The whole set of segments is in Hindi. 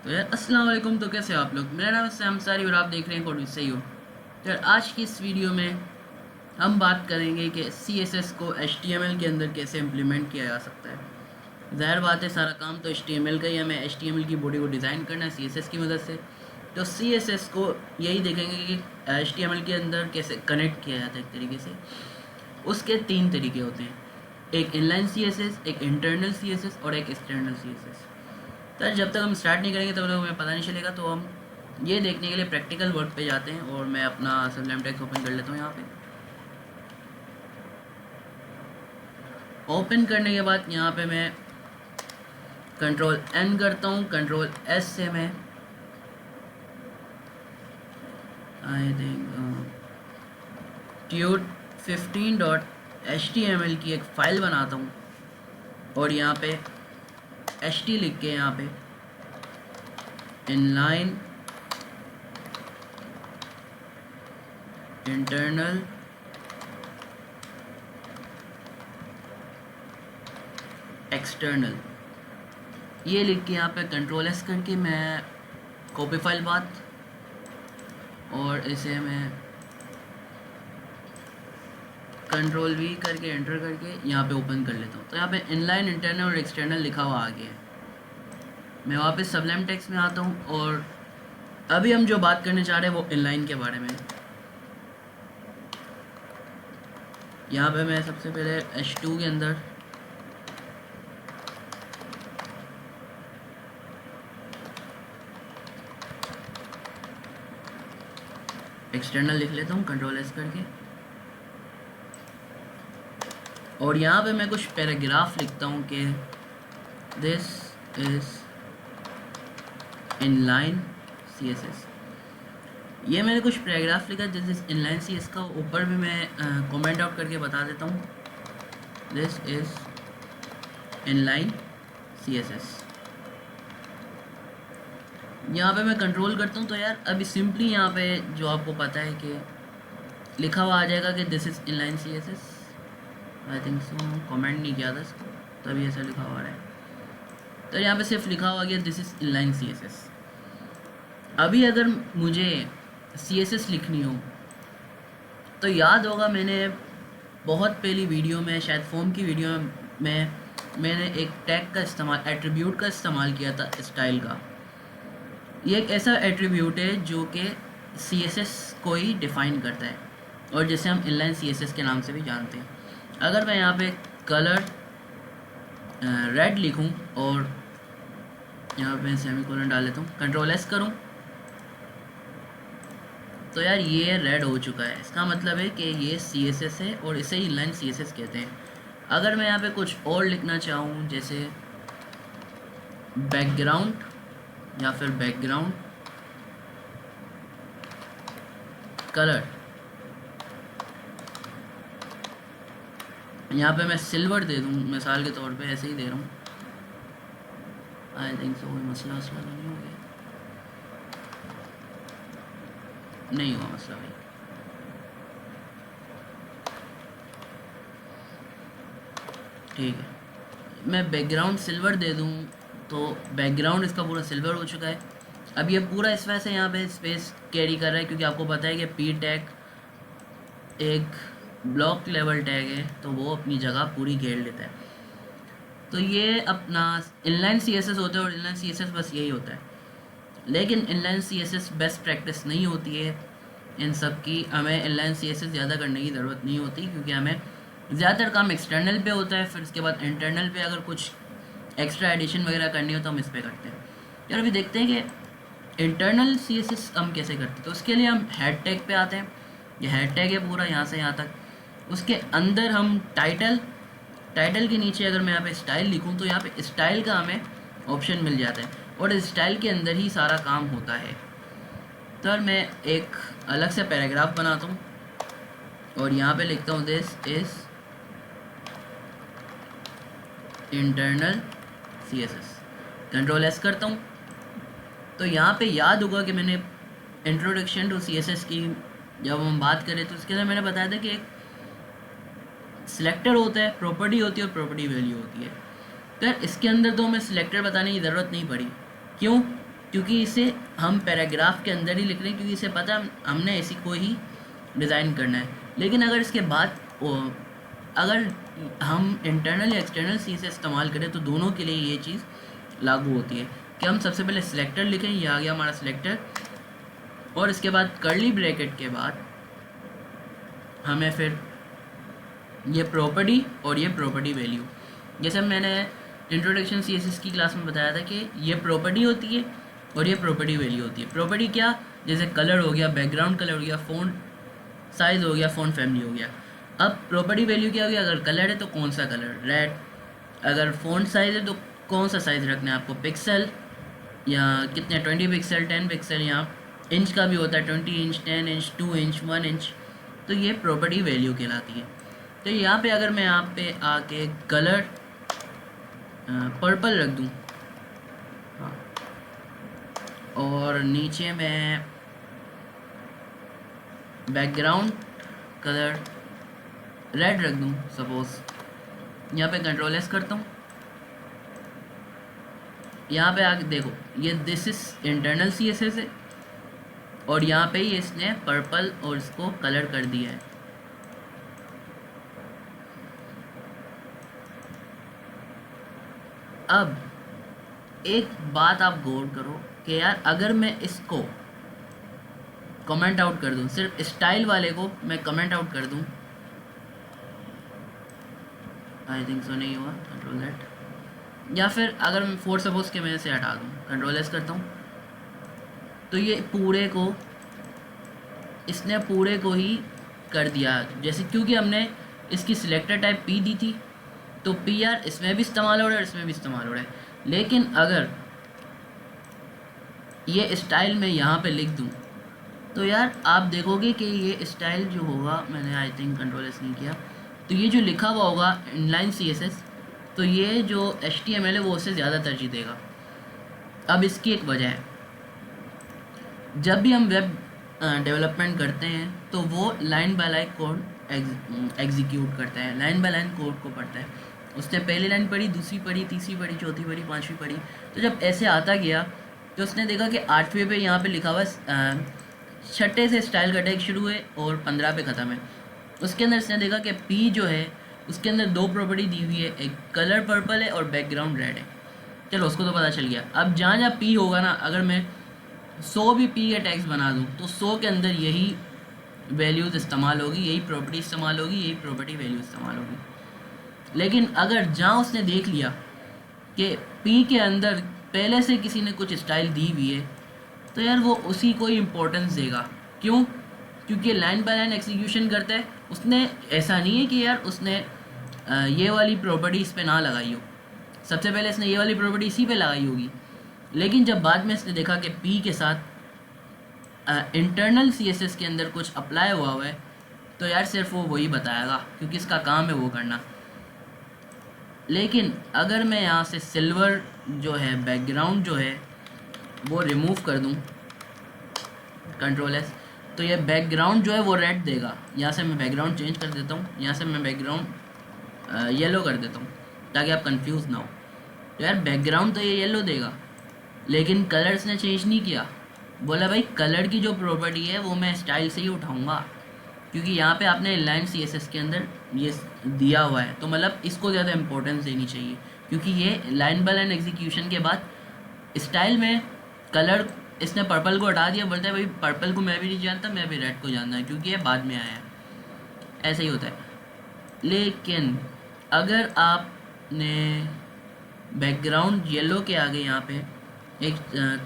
तो यार अस्सलाम वालेकुम। तो कैसे हो आप लोग? मेरा नाम है सैम सारी और आप देख रहे हैं कोड सही हो। तो यार आज की इस वीडियो में हम बात करेंगे कि CSS को HTML के अंदर कैसे इम्प्लीमेंट किया जा सकता है। ज़ाहिर बात है, सारा काम तो HTML का ही है। हमें HTML की बॉडी को डिज़ाइन करना है CSS की मदद से। तो CSS को यही देखेंगे कि HTML के अंदर कैसे कनेक्ट किया जाता है एक तरीके से। उसके 3 तरीके होते हैं, एक इनलाइन CSS, एक इंटरनल CSS और एक एक्सटर्नल CSS। तो जब तक हम स्टार्ट नहीं करेंगे तब तक हमें पता नहीं चलेगा। तो हम ये देखने के लिए प्रैक्टिकल वर्क पे जाते हैं और मैं अपना सब्लिम टेक्स्ट ओपन कर लेता हूँ। यहाँ पे ओपन करने के बाद यहाँ पे मैं कंट्रोल N करता हूँ। कंट्रोल S से मैं आई थिंक tut15.html की एक फ़ाइल बनाता हूँ और यहाँ पे ht लिख के यहाँ पे इनलाइन इंटरनल एक्सटर्नल ये लिख के यहाँ पे कंट्रोल S करके मैं कॉपी फाइल बात और इसे मैं कंट्रोल V करके एंटर करके यहाँ पे ओपन कर लेता हूँ। तो यहाँ पे इनलाइन इंटरनल और एक्सटर्नल लिखा हुआ आ गया है। मैं वापस सब्लिम टेक्स्ट में आता हूँ और अभी हम जो बात करने चाह रहे हैं वो इनलाइन के बारे में। यहाँ पे मैं सबसे पहले H2 के अंदर एक्सटर्नल लिख लेता हूँ कंट्रोल S करके और यहाँ पे मैं कुछ पैराग्राफ लिखता हूँ कि दिस इज इनलाइन CSS। ये मैंने कुछ पैराग्राफ लिखा दिस इज इनलाइन CSS का ऊपर भी मैं कमेंट आउट करके बता देता हूँ दिस इज इनलाइन CSS। यहाँ पे मैं कंट्रोल करता हूँ तो यार अभी सिंपली यहाँ पे जो आपको पता है कि लिखा हुआ आ जाएगा कि this is inline CSS। I think so comment नहीं किया था इसको तभी ऐसा लिखा हुआ है। तो यहाँ पे सिर्फ लिखा हुआ गया दिस इज इनलाइन CSS। अभी अगर मुझे CSS लिखनी हो तो याद होगा मैंने बहुत पहली वीडियो में, शायद फॉर्म की वीडियो में मैंने एक टैग का इस्तेमाल, एट्रीब्यूट का इस्तेमाल किया था स्टाइल का। ये एक ऐसा एट्रीब्यूट है जो कि CSS को ही डिफ़ाइन करता है और जिसे हम इनलाइन CSS के नाम से भी जानते हैं। अगर मैं यहाँ पे कलर रेड लिखूँ और यहाँ पे सेमीकोलन डाल लेता हूँ, कंट्रोल S करूँ तो यार ये रेड हो चुका है। इसका मतलब है कि ये CSS है और इसे इनलाइन CSS कहते हैं। अगर मैं यहाँ पे कुछ और लिखना चाहूँ जैसे बैकग्राउंड या फिर बैकग्राउंड कलर, यहाँ पे मैं सिल्वर दे दूँ मिसाल के तौर पे, ऐसे ही दे रहा हूँ। आई थिंक सो कोई मसला वसला नहीं हो गया, नहीं हुआ मसला भाई। ठीक है, मैं बैकग्राउंड सिल्वर दे दूँ तो बैकग्राउंड इसका पूरा सिल्वर हो चुका है। अब ये पूरा इस वजह से यहाँ पे स्पेस कैरी कर रहा है क्योंकि आपको पता है कि P टैग एक ब्लॉक लेवल टैग है तो वो अपनी जगह पूरी घेर लेता है। तो ये अपना इनलाइन CSS होता है और इनलाइन CSS बस यही होता है। लेकिन इनलाइन CSS बेस्ट प्रैक्टिस नहीं होती है इन सब की। हमें इनलाइन CSS ज़्यादा करने की ज़रूरत नहीं होती क्योंकि हमें ज़्यादातर काम एक्सटर्नल पे होता है। फिर उसके बाद इंटरनल पे अगर कुछ एक्स्ट्रा एडिशन वगैरह करनी हो तो हम इस पर करते हैं। यार अभी देखते हैं कि इंटरनल CSS हम कैसे करते हैं। तो उसके लिए हम हेड टैग पे आते हैं। ये हेड टैग है पूरा यहाँ से यहाँ तक। उसके अंदर हम टाइटल के नीचे अगर मैं यहाँ पे स्टाइल लिखूँ तो यहाँ पे स्टाइल का हमें ऑप्शन मिल जाता है और स्टाइल के अंदर ही सारा काम होता है। तो मैं एक अलग से पैराग्राफ बनाता हूँ और यहाँ पे लिखता हूँ this is internal CSS, control S करता हूँ। तो यहाँ पे याद होगा कि मैंने इंट्रोडक्शन टू CSS की जब हम बात करें तो उसके अंदर मैंने बताया था कि एक सिलेक्टर होता है, प्रॉपर्टी होती है और प्रॉपर्टी वैल्यू होती है। तो यार इसके अंदर तो हमें सिलेक्टर बताने की ज़रूरत नहीं पड़ी। क्यों? क्योंकि इसे हम पैराग्राफ के अंदर ही लिख रहे हैं, क्योंकि इसे पता है हमने इसी को ही डिज़ाइन करना है। लेकिन अगर इसके बाद अगर हम इंटरनल या एक्सटर्नल सी से इस्तेमाल करें तो दोनों के लिए ये चीज़ लागू होती है कि हम सबसे पहले सिलेक्टर लिखें, ये आ गया हमारा सिलेक्टर, और इसके बाद कर्ली ब्रैकेट के बाद हमें फिर ये प्रॉपर्टी और ये प्रॉपर्टी वैल्यू, जैसे मैंने इंट्रोडक्शन CSS की क्लास में बताया था कि ये प्रॉपर्टी होती है और ये प्रॉपर्टी वैल्यू होती है। प्रॉपर्टी क्या, जैसे कलर हो गया, बैकग्राउंड कलर हो गया, फ़ॉन्ट साइज़ हो गया, फ़ॉन्ट फैमिली हो गया। अब प्रॉपर्टी वैल्यू क्या हो गया, अगर कलर है तो कौन सा कलर, रेड, अगर फ़ॉन्ट साइज़ है तो कौन सा साइज़ रखना है आपको, पिक्सल या कितने, 20 पिक्सल, 10 पिक्सल, या इंच का भी होता है, 20 इंच, 10 इंच, 2 इंच, 1 इंच, तो ये प्रॉपर्टी वैल्यू कहलाती है। तो यहाँ पे अगर मैं यहाँ पे आके कलर पर्पल रख दूँ, हाँ, और नीचे मैं बैकग्राउंड कलर रेड रख दूँ सपोज़, यहाँ पे कंट्रोल एस करता हूँ, यहाँ पे आके देखो ये दिस इज इंटरनल CSS है, और यहाँ पे ही इसने पर्पल और इसको कलर कर दिया है। अब एक बात आप गौर करो कि यार अगर मैं इसको कमेंट आउट कर दूं, सिर्फ स्टाइल वाले को मैं कमेंट आउट कर दूं, आई थिंक सो नहीं हुआ, कंट्रोल Z, या फिर अगर मैं फोर सपोज के मैं इसे हटा दूं, कंट्रोल S करता हूं, तो ये पूरे को इसने पूरे को ही कर दिया, जैसे क्योंकि हमने इसकी सिलेक्टर टाइप P दी थी, तो PR इसमें भी इस्तेमाल हो रहा है और इसमें भी इस्तेमाल हो रहा है। लेकिन अगर ये स्टाइल मैं यहाँ पे लिख दूँ तो यार आप देखोगे कि ये स्टाइल जो होगा, मैंने आई थिंक कंट्रोल एस नहीं किया, तो ये जो लिखा हुआ होगा इनलाइन CSS, तो ये जो HTML है वो उससे ज़्यादा तरजीह देगा। अब इसकी एक वजह है, जब भी हम वेब डेवलपमेंट करते हैं तो वो line by line code execute करता है, लाइन बाय लाइन कोड को पढ़ता है, उसने पहली लाइन पढ़ी, दूसरी पढ़ी, तीसरी पढ़ी, चौथी पढ़ी, पांचवी पढ़ी, तो जब ऐसे आता गया तो उसने देखा कि 8वें पे यहाँ पे लिखा हुआ छठे से स्टाइल का टैग शुरू है और 15 पे ख़त्म है। उसके अंदर इसने देखा कि P जो है उसके अंदर दो प्रॉपर्टी दी हुई है, एक कलर पर्पल है और बैकग्राउंड रेड है। चलो उसको तो पता चल गया। अब जहाँ जहाँ P होगा ना, अगर मैं 100 भी P के टैग्स बना दूँ तो 100 के अंदर यही वैल्यूज़ इस्तेमाल होगी, यही प्रॉपर्टी इस्तेमाल होगी, यही प्रॉपर्टी वैल्यू इस्तेमाल होगी। लेकिन अगर जहाँ उसने देख लिया कि P के अंदर पहले से किसी ने कुछ स्टाइल दी हुई है, तो यार वो उसी को ही इम्पोर्टेंस देगा। क्यों? क्योंकि लाइन बाय लाइन एग्जीक्यूशन करता है। उसने ऐसा नहीं है कि यार उसने ये वाली प्रॉपर्टी इस पर ना लगाई हो, सबसे पहले इसने ये वाली प्रॉपर्टी इसी पे लगाई होगी, लेकिन जब बाद में इसने देखा कि P के साथ इंटरनल CSS के अंदर कुछ अप्लाई हुआ है, तो यार सिर्फ वो वही बताएगा क्योंकि इसका काम है वो करना। लेकिन अगर मैं यहाँ से सिल्वर जो है बैकग्राउंड जो है वो रिमूव कर दूँ, कंट्रोल एस, तो ये बैकग्राउंड जो है वो रेड देगा। यहाँ से मैं बैकग्राउंड चेंज कर देता हूँ, यहाँ से मैं बैकग्राउंड येलो कर देता हूँ ताकि आप कंफ्यूज ना हो। तो यार बैकग्राउंड तो ये येलो देगा, लेकिन कलर्स ने चेंज नहीं किया। बोला भाई कलर की जो प्रॉपर्टी है वो मैं स्टाइल से ही उठाऊँगा, क्योंकि यहाँ पे आपने लाइन CSS के अंदर ये दिया हुआ है, तो मतलब इसको ज़्यादा इंपॉर्टेंस देनी चाहिए, क्योंकि ये लाइन बाय लाइन एग्जीक्यूशन के बाद स्टाइल में कलर इसने पर्पल को हटा दिया। बोलता है भाई पर्पल को मैं भी नहीं जानता, मैं भी रेड को जानता है क्योंकि ये बाद में आया है। ऐसा ही होता है। लेकिन अगर आपने बैकग्राउंड येलो के आगे यहाँ पे एक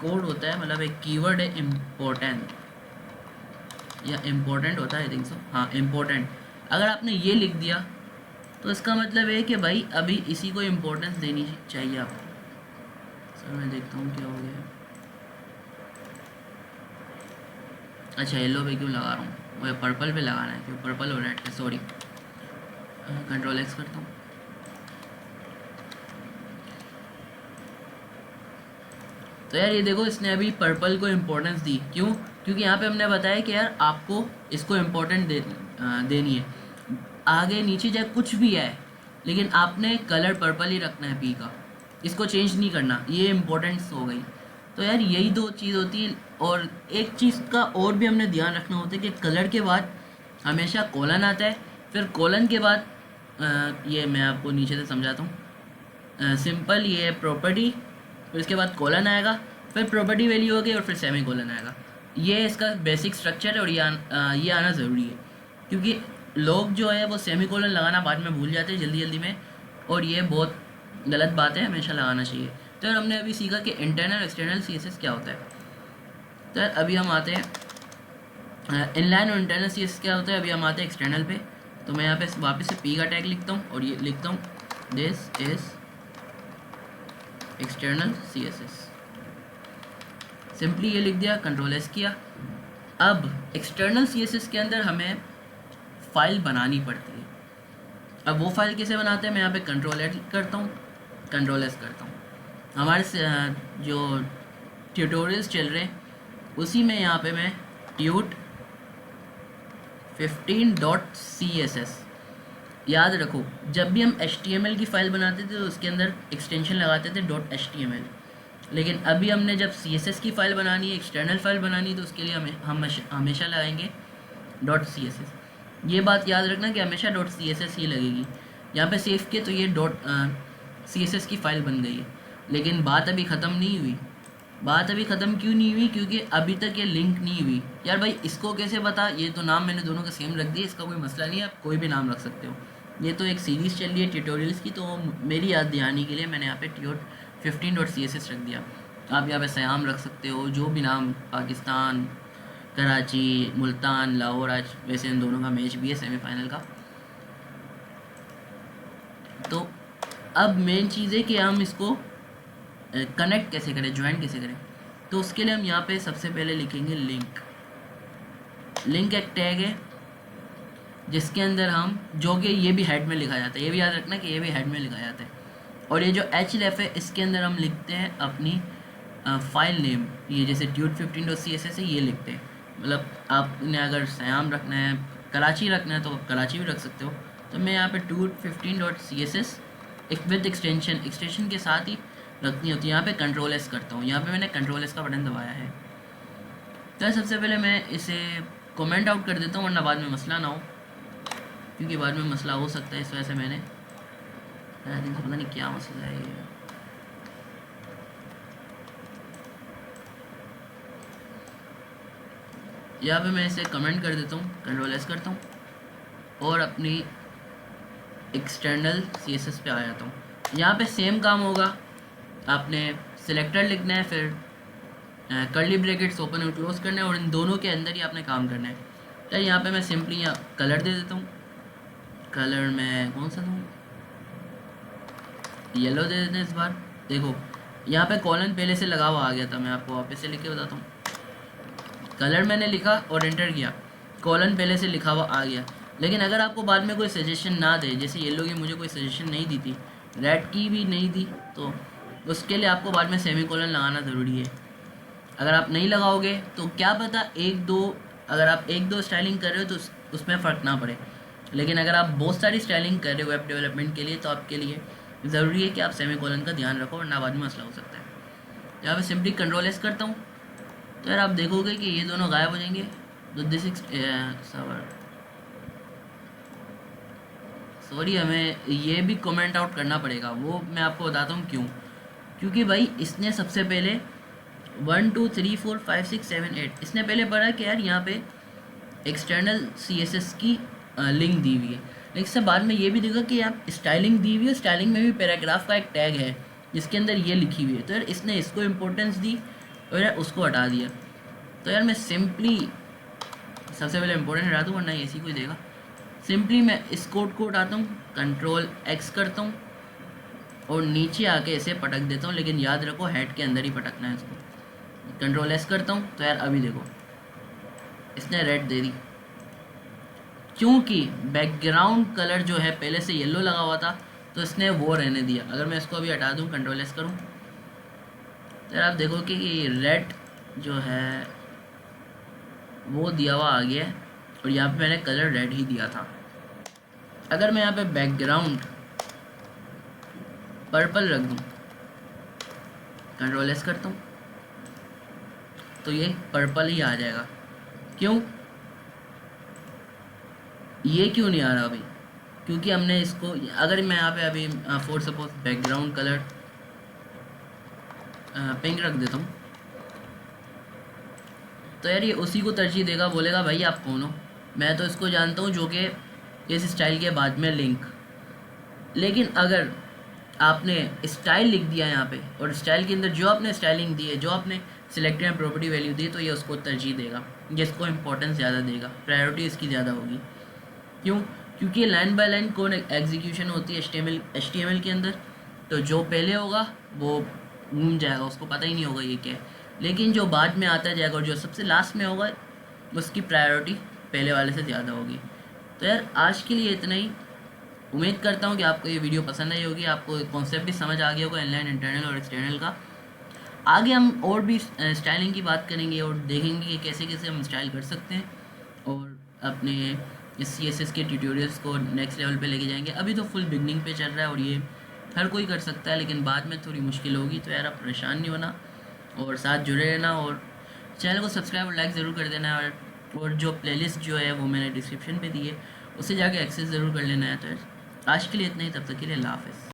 कोड होता है, मतलब एक कीवर्ड है इम्पोर्टेंट, या इम्पोर्टेंट होता है आई थिंक सो, हाँ इम्पोर्टेंट। अगर आपने ये लिख दिया तो इसका मतलब है कि भाई अभी इसी को इम्पोर्टेंस देनी चाहिए आपको। सर मैं देखता हूँ क्या हो गया। अच्छा येलो पे क्यों लगा रहा हूँ, मुझे पर्पल पे लगाना है, क्यों पर्पल और रेड पे, सॉरी। कंट्रोल एक्स करता हूँ। तो यार ये देखो इसने अभी पर्पल को इम्पोर्टेंस दी। क्यों? क्योंकि यहाँ पे हमने बताया कि यार आपको इसको इम्पोर्टेंट देनी है। आगे नीचे चाहे कुछ भी है, लेकिन आपने कलर पर्पल ही रखना है P का, इसको चेंज नहीं करना। ये इम्पोर्टेंस हो गई। तो यार यही दो चीज़ होती है। और एक चीज़ का और भी हमने ध्यान रखना होता है कि कलर के बाद हमेशा कॉलन आता है, फिर कॉलन के बाद ये मैं आपको नीचे से समझाता हूँ। सिंपल ये प्रॉपर्टी, फिर इसके बाद कॉलन आएगा, फिर प्रॉपर्टी वैल्यू होगी और फिर सेमी कॉलन आएगा। ये इसका बेसिक स्ट्रक्चर है और ये आना ज़रूरी है, क्योंकि लोग जो है वो सेमी कॉलन लगाना बाद में भूल जाते हैं जल्दी जल्दी में, और ये बहुत गलत बात है, हमेशा लगाना चाहिए। तो यार हमने अभी सीखा कि इंटरनल और एक्सटर्नल CSS क्या होता है। तो यार अभी हम आते हैं इनलाइन और इंटरनल CSS क्या होता है। अभी हम आते हैं एक्सटर्नल पे। तो मैं यहाँ पे वापस से P का टैग लिखता हूँ और ये लिखता हूँ this is external CSS। Simply ये लिख दिया, कंट्रोल S किया। अब एक्सटर्नल CSS के अंदर हमें फाइल बनानी पड़ती है। अब वो फाइल कैसे बनाते हैं, मैं यहाँ पे कंट्रोल S करता हूँ, कंट्रोल S करता हूँ। हमारे जो ट्यूटोरियल्स चल रहे हैं उसी में यहाँ पे मैं tut 15.css, याद रखो जब भी हम HTML की फ़ाइल बनाते थे तो उसके अंदर एक्सटेंशन लगाते थे .html, लेकिन अभी हमने जब CSS की फ़ाइल बनानी है, एक्सटर्नल फाइल बनानी है, तो उसके लिए हम हमेशा लगाएंगे .css। ये बात याद रखना कि हमेशा .css ही लगेगी। यहाँ पे सेव किया तो ये .css की फ़ाइल बन गई है। लेकिन बात अभी ख़त्म नहीं हुई। बात अभी ख़त्म क्यों नहीं हुई, क्योंकि अभी तक ये लिंक नहीं हुई। यार भाई इसको कैसे बता, ये तो नाम मैंने दोनों का सेम रख दिया, इसका कोई मसला नहीं है, आप कोई भी नाम रख सकते हो। ये तो एक सीरीज़ चल रही है ट्यूटोरियल्स की, तो मेरी याद दिलाने के लिए मैंने यहाँ पे tut 15.css रख दिया। आप यहाँ पे सयाम रख सकते हो, जो भी नाम, पाकिस्तान, कराची, मुल्तान, लाहौर। आज वैसे इन दोनों का मैच भी है सेमीफाइनल का। तो अब मेन चीज़ है कि हम इसको कनेक्ट कैसे करें, ज्वाइन कैसे करें। तो उसके लिए हम यहाँ पे सबसे पहले लिखेंगे लिंक। लिंक एक टैग है जिसके अंदर हम, जो कि ये भी हेड में लिखा जाता है, ये भी याद रखना कि ये भी हेड में लिखा जाता है। और ये जो href है इसके अंदर हम लिखते हैं अपनी फाइल नेम। ये जैसे tut15.css है, ये लिखते हैं। मतलब आपने अगर सयाम रखना है, कराची रखना है तो कराची भी रख सकते हो। तो मैं यहाँ पे tut15.css एक विद एक्सटेंशन के साथ ही रखनी होती है। यहाँ पे कंट्रोल S करता हूँ, यहाँ पे मैंने कंट्रोल S का बटन दबाया है। तो सबसे पहले मैं इसे कमेंट आउट कर देता हूँ, वरना बाद में मसला ना हो, क्योंकि बाद में मसला हो सकता है। इस वजह से मैंने दिन से पता नहीं क्या मसला है ये। यहाँ पे मैं इसे कमेंट कर देता हूँ, कंट्रोल S करता हूँ और अपनी एक्सटर्नल CSS पे आ जाता हूँ। यहाँ पे सेम काम होगा, आपने सिलेक्टर लिखना है, फिर कर्ली ब्रैकेट्स ओपन और क्लोज करना है, और इन दोनों के अंदर ही आपने काम करना है। तो यहाँ पे मैं सिंपली यहाँ कलर दे देता हूँ। कलर मैं कौन सा दूँ, येलो दे देते हैं इस बार। देखो यहाँ पे कॉलन पहले से लगा हुआ आ गया था, मैं आपको वापस से लिख के बताता हूँ। कलर मैंने लिखा और एंटर किया, कॉलन पहले से लिखा हुआ आ गया। लेकिन अगर आपको बाद में कोई सजेशन ना दे, जैसे येलो की मुझे कोई सजेशन नहीं दी थी, रेड की भी नहीं दी, तो उसके लिए आपको बाद में सेमी कॉलन लगाना ज़रूरी है। अगर आप नहीं लगाओगे तो क्या पता अगर आप एक दो स्टाइलिंग कर रहे हो तो उसमें फ़र्क ना पड़े। लेकिन अगर आप बहुत सारी स्टाइलिंग कर रहे हो वेब डेवलपमेंट के लिए, तो आपके लिए ज़रूरी है कि आप सेमी कॉलन का ध्यान रखो, वरना बाद में मसला हो सकता है। यहाँ पे सिंपली कंट्रोल S करता हूँ, तो यार आप देखोगे कि ये दोनों गायब हो जाएंगे। तो दिस सॉरी, हमें ये भी कमेंट आउट करना पड़ेगा, वो मैं आपको बताता हूँ क्यों। क्योंकि भाई इसने सबसे पहले 1 2 3 4 5 6 7 8 इसने पहले पढ़ा कि यार यहाँ पे एक्सटर्नल CSS की लिंक दी हुई है। लेकिन इससे बाद में ये भी देखा कि आप स्टाइलिंग दी हुई है, स्टाइलिंग में भी पैराग्राफ का एक टैग है जिसके अंदर ये लिखी हुई है। तो यार इसने इसको इम्पोर्टेंस दी और यार उसको हटा दिया। तो यार मैं सिंपली सबसे पहले इम्पोर्टेंट हटा दूँ, वरना ऐसी कोई देगा। सिंपली मैं इस कोड को उठाता हूँ, कंट्रोल X करता हूँ और नीचे आके इसे पटक देता हूँ। लेकिन याद रखो हेड के अंदर ही पटकना है इसको। कंट्रोल S करता हूँ, तो यार अभी देखो इसने रेड दे दी, क्योंकि बैकग्राउंड कलर जो है पहले से येलो लगा हुआ था, तो इसने वो रहने दिया। अगर मैं इसको अभी हटा दूँ, कंट्रोल S करूँ, तो यार आप देखो कि रेड जो है वो दिया हुआ आ गया है, और यहाँ पे मैंने कलर रेड ही दिया था। अगर मैं यहाँ पे बैकग्राउंड पर्पल रख दूँ, कंट्रोल S करता हूँ, तो ये पर्पल ही आ जाएगा। क्यों, ये क्यों नहीं आ रहा अभी? क्योंकि हमने इसको, अगर मैं यहाँ पे अभी for suppose background colour pink रख देता हूँ, तो यार ये उसी को तरजीह देगा, बोलेगा भाई आप कौन हो, मैं तो इसको जानता हूँ जो कि इस स्टाइल के बाद में लिंक। लेकिन अगर आपने स्टाइल लिख दिया यहाँ पे और स्टाइल के अंदर जो आपने स्टाइलिंग दी है, जो आपने सिलेक्टेड एंड प्रॉपर्टी वैल्यू दी, तो ये उसको तरजीह देगा, ये इसको इंपॉर्टेंस ज़्यादा देगा, प्रायोरिटी इसकी ज़्यादा होगी। क्यों? क्योंकि line by line code execution होती है HTML के अंदर, तो जो पहले होगा वो घूम जाएगा, उसको पता ही नहीं होगा ये क्या है। लेकिन जो बाद में आता जाएगा और जो सबसे लास्ट में होगा, उसकी प्रायोरिटी पहले वाले से ज़्यादा होगी। तो यार आज के लिए इतना ही। उम्मीद करता हूँ कि आपको ये वीडियो पसंद आई होगी, आपको कॉन्सेप्ट भी समझ आ गया होगा इनलाइन, इंटरनल और एक्सटर्नल का। आगे हम और भी स्टाइलिंग की बात करेंगे और देखेंगे कि कैसे कैसे हम स्टाइल कर सकते हैं, और अपने इस CSS के ट्यूटोरियल्स को नेक्स्ट लेवल पे लेके जाएंगे। अभी तो फुल बिगनिंग पे चल रहा है और ये हर कोई कर सकता है, लेकिन बाद में थोड़ी मुश्किल होगी। तो यार आप परेशान नहीं होना और साथ जुड़े रहना, और चैनल को सब्सक्राइब और लाइक ज़रूर कर देना। और जो प्लेलिस्ट जो है वो मैंने डिस्क्रिप्शन पे दी है, उसे जाके एक्सेस ज़रूर कर लेना है। तो आज के लिए इतना ही, तब तक के लिए अल्लाह हाफ़िज़।